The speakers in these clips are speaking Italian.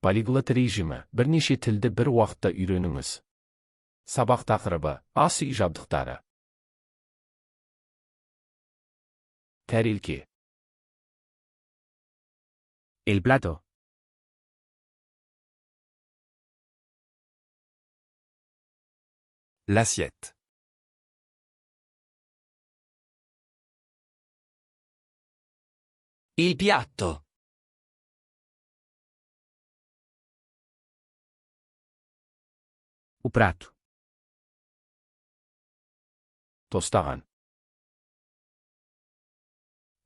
Polyglot rejimi, bir neçə tildi bir vaqtda öyrəniniz. Sabaq taqribi, ас үй жабдықтары. Тәрелке. El plato. L'assiette. Il piatto. O prato. Тостаған.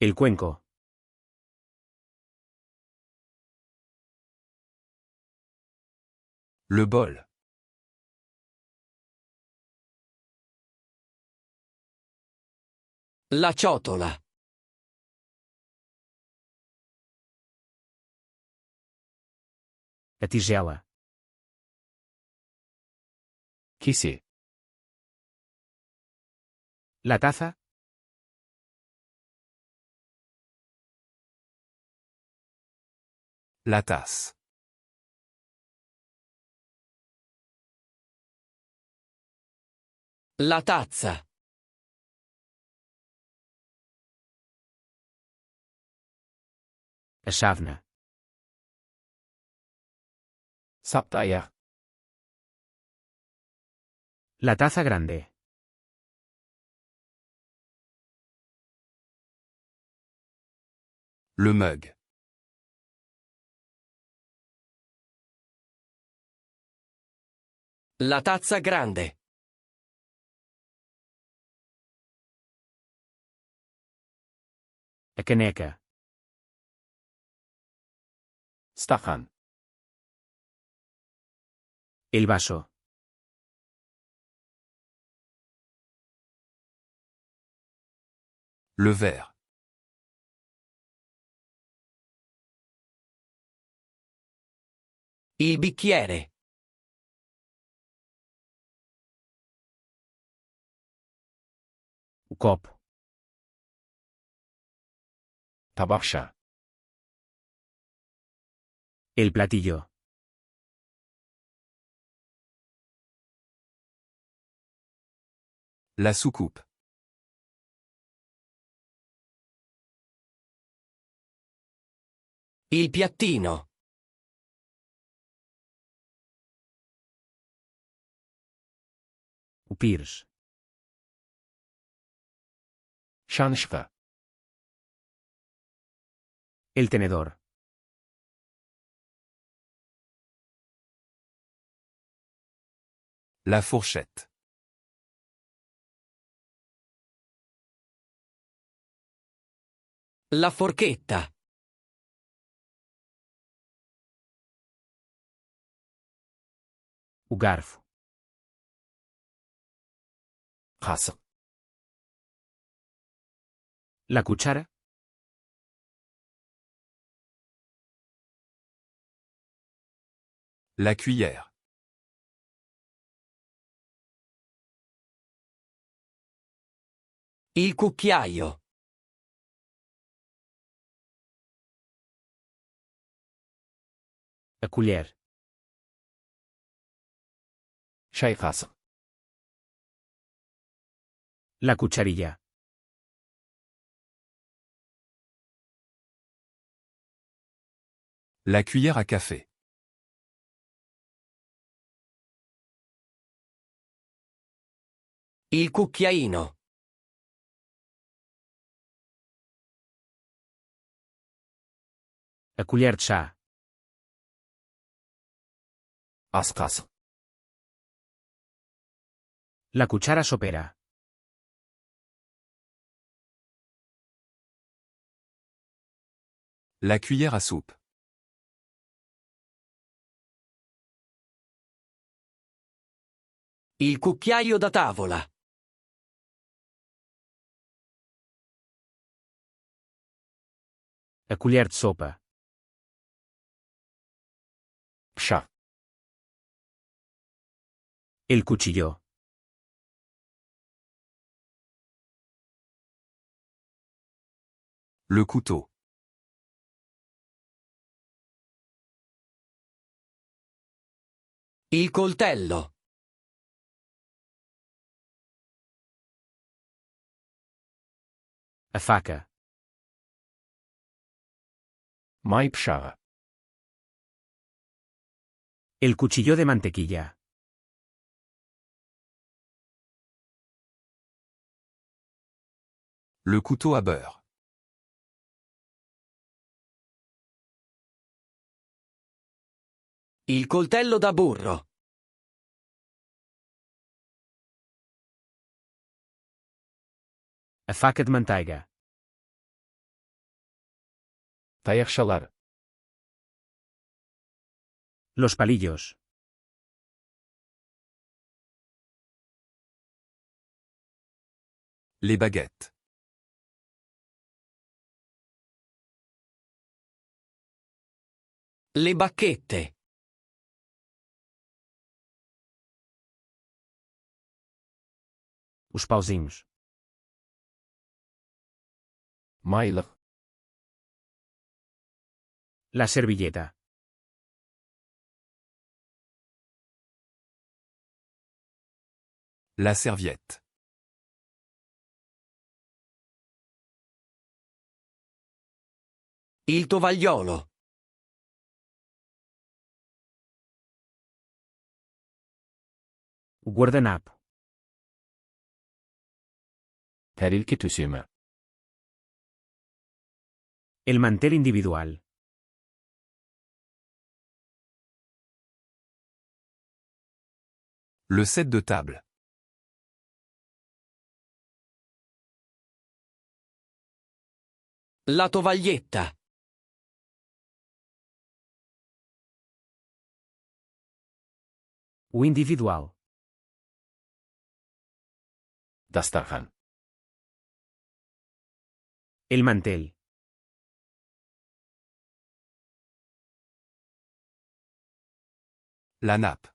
El cuenco. Le bol. La ciotola. A tigela. Kese. La taza. La tasse. La tazza. A chávena. Saptaja. La taza grande. Le mug. La tazza grande. A caneca. Стақан. El vaso. Le verre. Il bicchiere. O copo. Табақша. El platillo. La soucoupe. Il piattino. O pires. Шанышқы. El tenedor. La fourchette. La forchetta. O garfo. Қасық. La cuchara. La cuillère. Il cucchiaio. A colher. Шай қасық. La cucharilla. La cuillère à café. Il cucchiaino. A colher de chá. Ас қасық. La cuchara sopera. La cuillère à soupe. Il cucchiaio da tavola. A colher de sopa. Пышақ. El cuchillo. Le couteau. Il coltello. A faca. Maj pshara. El cuchillo de mantequilla. Le couteau à beurre. Il coltello da burro. A faca de manteiga. Tayakchalar. Los palillos. Les baguettes. Le bacchette. Os pauzinhos. Mailig. La servilleta. La serviette. Il tovagliolo. O guardanapo. Tərilki төсеме. El mantel individual. Le set de table. La tovaglietta. O individual. Dastarxan. El mantel. La nappe.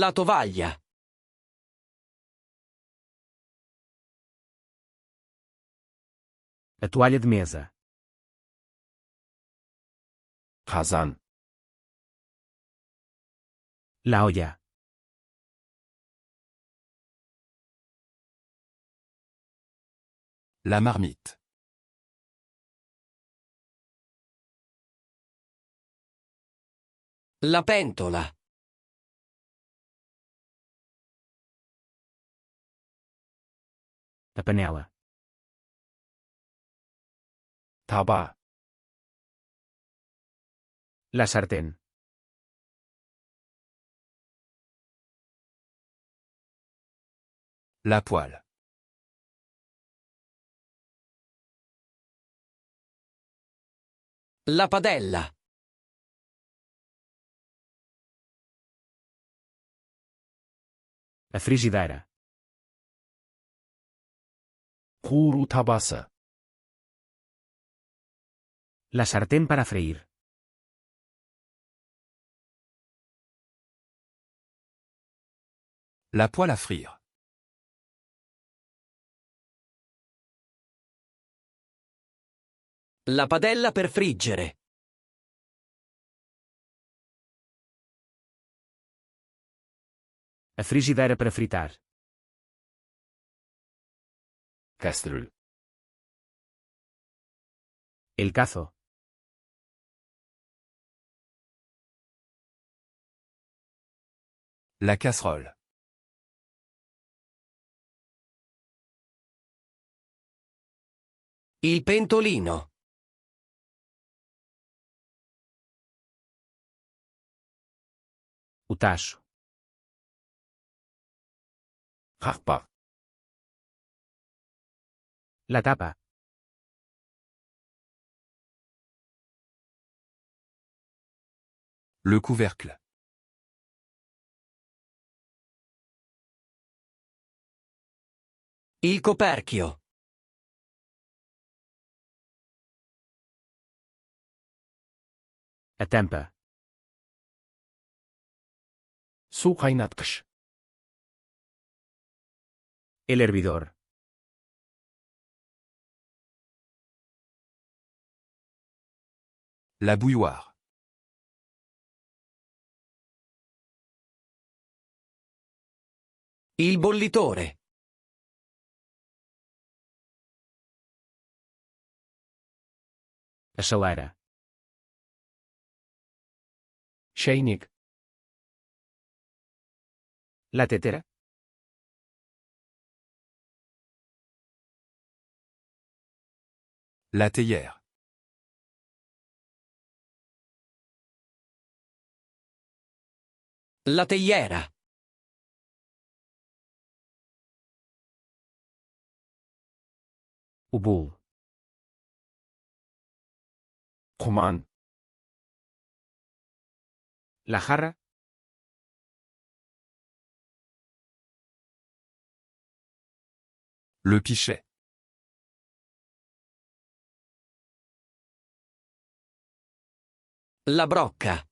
La tovaglia. A toalha de mesa. Qazan. La olla. La marmite. La pentola. A panela. Taba. La sartén. La poêle. La padella. A frigideira. Quru tabası. La sartén para freír. La poêle à frire. La padella per friggere. A frigideira para fritar. Kastrül. El cazo. La casserole. Il pentolino. O tacho. Qaqpa. La tapa. Le couvercle. Il coperchio. A tampa. Su qaynatqich. El hervidor. La bouilloire. Il bollitore. A chaleira. Çaynik. La tetera. La théière. La teiera. O bolo. Kuman. La jarra. Le pichet. La brocca.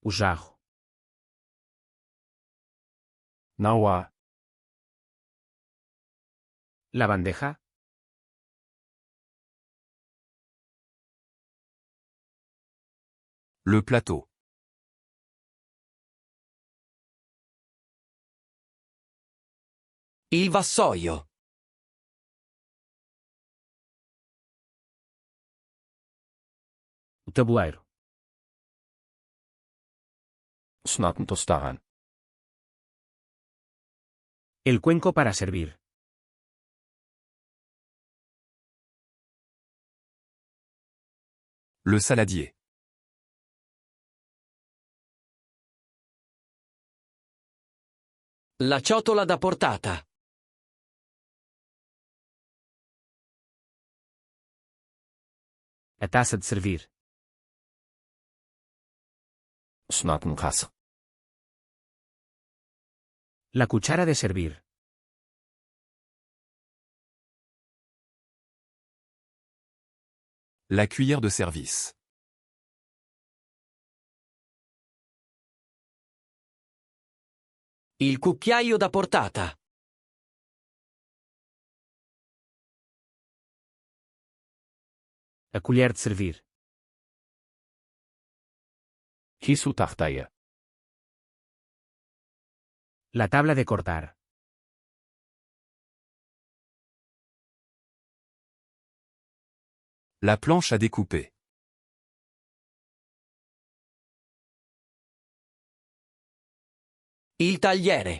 O jarro. Nawa. La bandeja. Le plateau. Il vassoio. O tabuleiro. Sunatın tostağan. El cuenco para servir. Le saladier. La ciotola da portata. A taça de servir. Sunatın kasık. La cuchara de servir. La cuillère de service. Il cucchiaio da portata. A colher de servir. Kisu tahtayı. La tabla de cortar. La planche à découper. Il tagliere.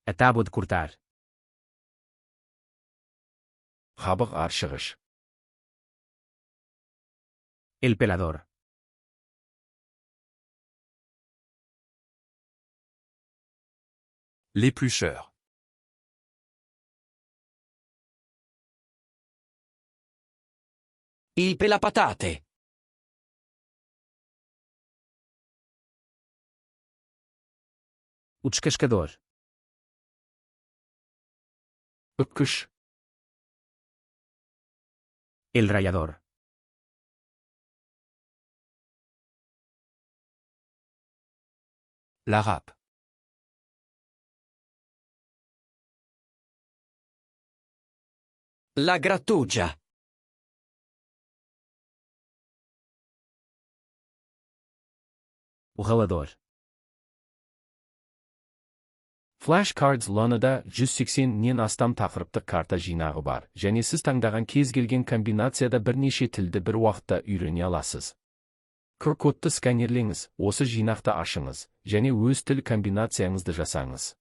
A tábua de cortar. Xabıq arşığış. El pelador. L'éplucheur. Il pelapatate. O descascador. Öpküş. El rallador. La râpe. La grattugia. O ralador. Flashcards Lana'da 180-нен астам тақырыптық карта жинағы бар, және сіз таңдаған кез келген комбинацияда бірнеше тілді бір уақытта үйрене аласыз. QR-кодты сканерлеңіз, осы жинақты ашыңыз, және өз тіл комбинацияңызды жасаңыз.